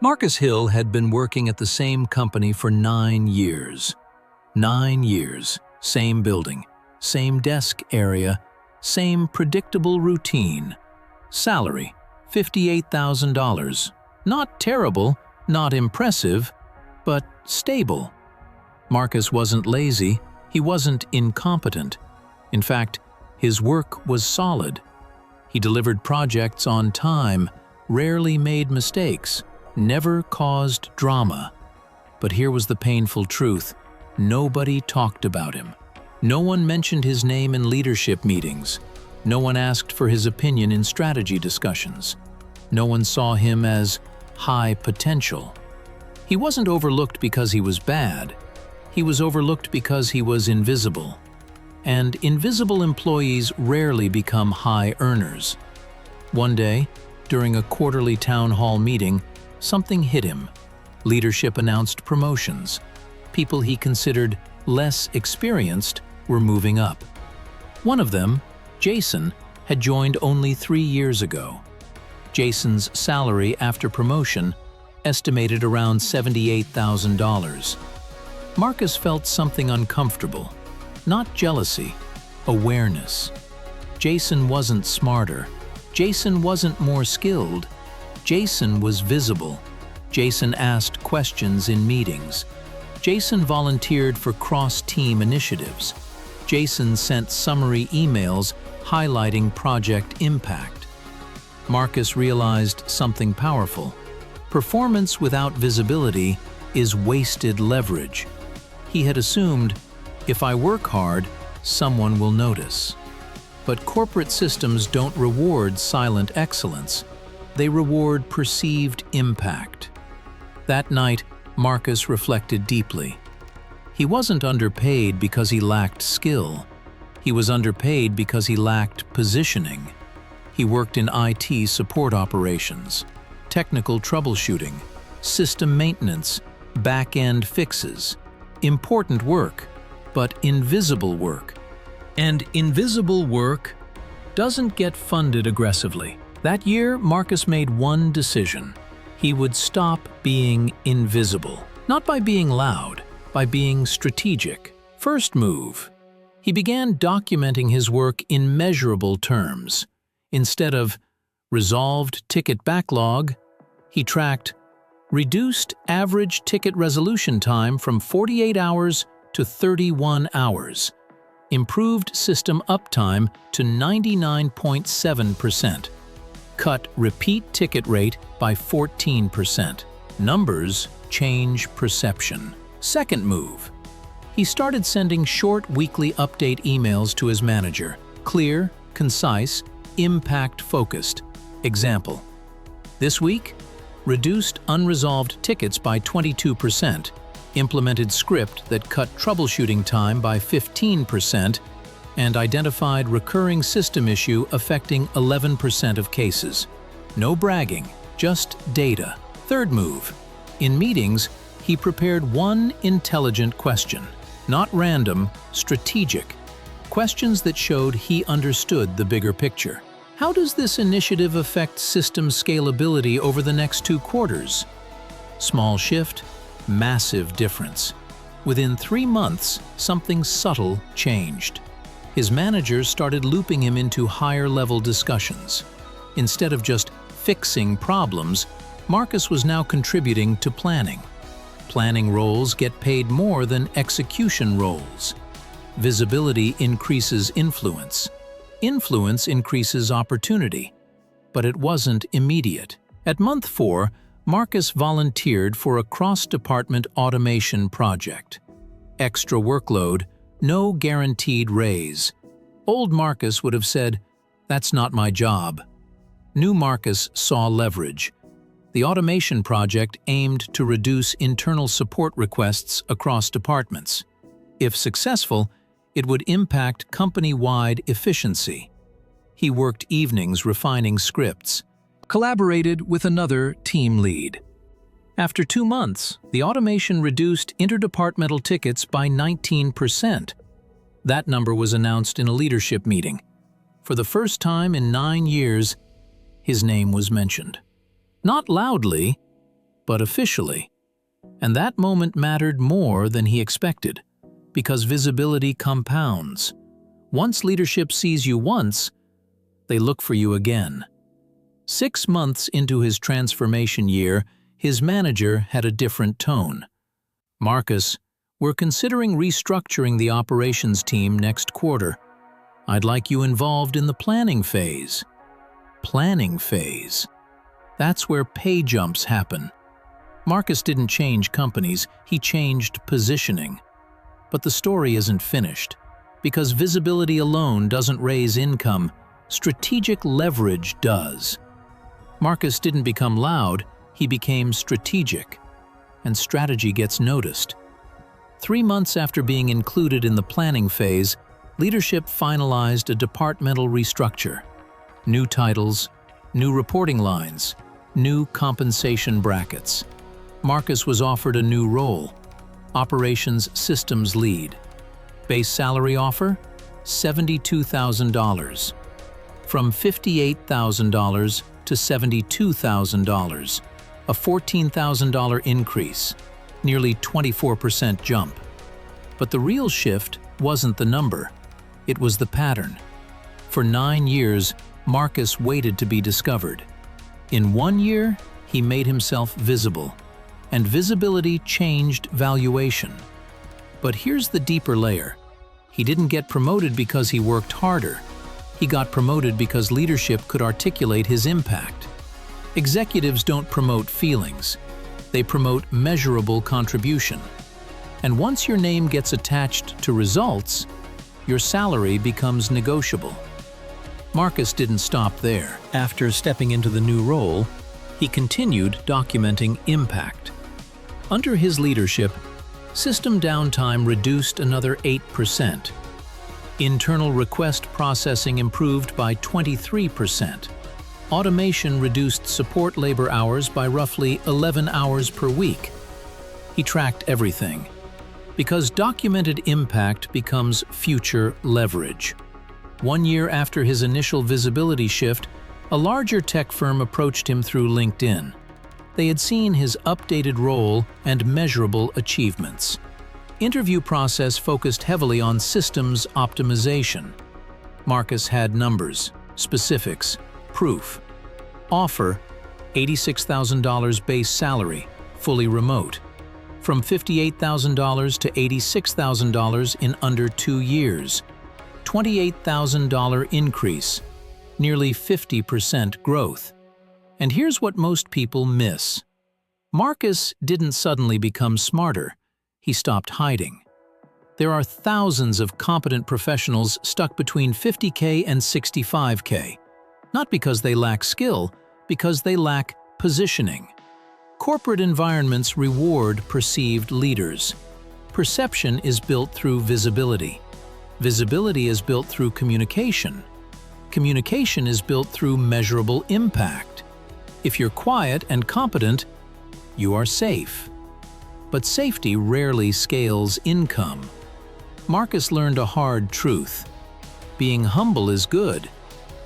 Marcus Hill had been working at the same company for 9 years. 9 years, same building, same desk area, same predictable routine. Salary, $58,000. Not terrible, not impressive, but stable. Marcus wasn't lazy, he wasn't incompetent. In fact, his work was solid. He delivered projects on time, rarely made mistakes, never caused drama. But here was the painful truth. Nobody talked about him. No one mentioned his name in leadership meetings. No one asked for his opinion in strategy discussions. No one saw him as high potential. He wasn't overlooked because he was bad. He was overlooked because he was invisible. And invisible employees rarely become high earners. One day, during a quarterly town hall meeting, something hit him. Leadership announced promotions. People he considered less experienced were moving up. One of them, Jason, had joined only 3 years ago. Jason's salary after promotion estimated around $78,000. Marcus felt something uncomfortable. Not jealousy, awareness. Jason wasn't smarter. Jason wasn't more skilled. Jason was visible. Jason asked questions in meetings. Jason volunteered for cross-team initiatives. Jason sent summary emails highlighting project impact. Marcus realized something powerful. Performance without visibility is wasted leverage. He had assumed, if I work hard, someone will notice. But corporate systems don't reward silent excellence. They reward perceived impact. That night, Marcus reflected deeply. He wasn't underpaid because he lacked skill. He was underpaid because he lacked positioning. He worked in IT support operations, technical troubleshooting, system maintenance, back-end fixes. Important work, but invisible work. And invisible work doesn't get funded aggressively. That year, Marcus made one decision. He would stop being invisible. Not by being loud, by being strategic. First move. He began documenting his work in measurable terms. Instead of resolved ticket backlog, he tracked reduced average ticket resolution time from 48 hours to 31 hours. Improved system uptime to 99.7%. Cut repeat ticket rate by 14%. Numbers change perception. Second move. He started sending short weekly update emails to his manager. Clear, concise, impact-focused. Example. This week, reduced unresolved tickets by 22%. Implemented script that cut troubleshooting time by 15%, and identified recurring system issue affecting 11% of cases. No bragging, just data. Third move. In meetings, he prepared one intelligent question. Not random, strategic. Questions that showed he understood the bigger picture. How does this initiative affect system scalability over the next 2 quarters? Small shift, massive difference. Within 3 months, something subtle changed. His managers started looping him into higher-level discussions. Instead of just fixing problems, Marcus was now contributing to planning. Planning roles get paid more than execution roles. Visibility increases influence. Influence increases opportunity. But it wasn't immediate. At month 4, Marcus volunteered for a cross-department automation project. Extra workload, no guaranteed raise. Old Marcus would have said, "That's not my job." New Marcus saw leverage. The automation project aimed to reduce internal support requests across departments. If successful, it would impact company-wide efficiency. He worked evenings refining scripts, collaborated with another team lead. After 2 months, the automation reduced interdepartmental tickets by 19%. That number was announced in a leadership meeting. For the first time in 9 years, his name was mentioned. Not loudly, but officially. And that moment mattered more than he expected, because visibility compounds. Once leadership sees you once, they look for you again. 6 months into his transformation year, his manager had a different tone. "Marcus, we're considering restructuring the operations team next quarter. I'd like you involved in the planning phase." Planning phase. That's where pay jumps happen. Marcus didn't change companies, he changed positioning. But the story isn't finished. Because visibility alone doesn't raise income, strategic leverage does. Marcus didn't become loud, he became strategic. And strategy gets noticed. 3 months after being included in the planning phase, leadership finalized a departmental restructure. New titles, new reporting lines, new compensation brackets. Marcus was offered a new role, Operations Systems Lead. Base salary offer, $72,000. From $58,000 to $72,000, a $14,000 increase, nearly 24% jump. But the real shift wasn't the number, it was the pattern. For 9 years, Marcus waited to be discovered. In 1 year, he made himself visible, and visibility changed valuation. But here's the deeper layer. He didn't get promoted because he worked harder. He got promoted because leadership could articulate his impact. Executives don't promote feelings. They promote measurable contribution. And once your name gets attached to results, your salary becomes negotiable. Marcus didn't stop there. After stepping into the new role, he continued documenting impact. Under his leadership, system downtime reduced another 8%. Internal request processing improved by 23%. Automation reduced support labor hours by roughly 11 hours per week. He tracked everything, because documented impact becomes future leverage. 1 year after his initial visibility shift, a larger tech firm approached him through LinkedIn. They had seen his updated role and measurable achievements. Interview process focused heavily on systems optimization. Marcus had numbers, specifics, proof. Offer, $86,000 base salary, fully remote. From $58,000 to $86,000 in under 2 years. $28,000 increase, nearly 50% growth. And here's what most people miss. Marcus didn't suddenly become smarter. He stopped hiding. There are thousands of competent professionals stuck between $50K and $65K. Not because they lack skill, because they lack positioning. Corporate environments reward perceived leaders. Perception is built through visibility. Visibility is built through communication. Communication is built through measurable impact. If you're quiet and competent, you are safe. But safety rarely scales income. Marcus learned a hard truth. Being humble is good.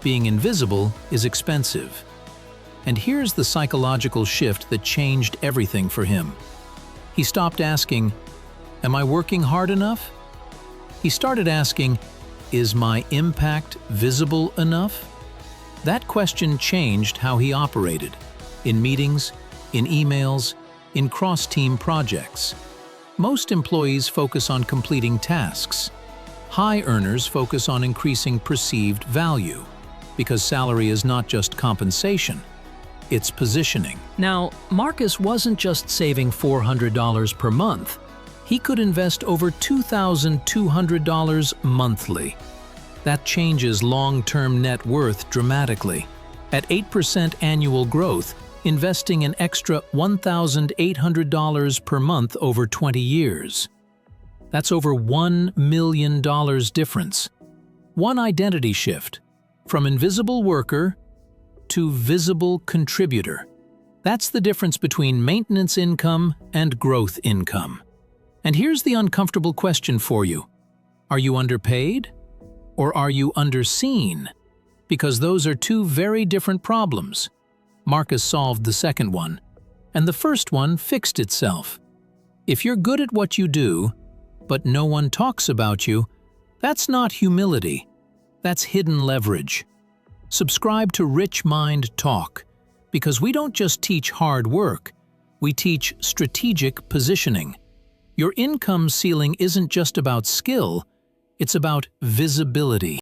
Being invisible is expensive. And here's the psychological shift that changed everything for him. He stopped asking, "Am I working hard enough?" He started asking, "Is my impact visible enough?" That question changed how he operated, in meetings, in emails, in cross-team projects. Most employees focus on completing tasks. High earners focus on increasing perceived value, because salary is not just compensation, it's positioning. Now, Marcus wasn't just saving $400 per month. He could invest over $2,200 monthly. That changes long-term net worth dramatically. At 8% annual growth, investing an extra $1,800 per month over 20 years. That's over $1 million difference. One identity shift, from invisible worker to visible contributor. That's the difference between maintenance income and growth income. And here's the uncomfortable question for you. Are you underpaid? Or are you underseen? Because those are two very different problems. Marcus solved the second one, and the first one fixed itself. If you're good at what you do, but no one talks about you, that's not humility. That's hidden leverage. Subscribe to Rich Mind Talk, because we don't just teach hard work, we teach strategic positioning. Your income ceiling isn't just about skill, it's about visibility.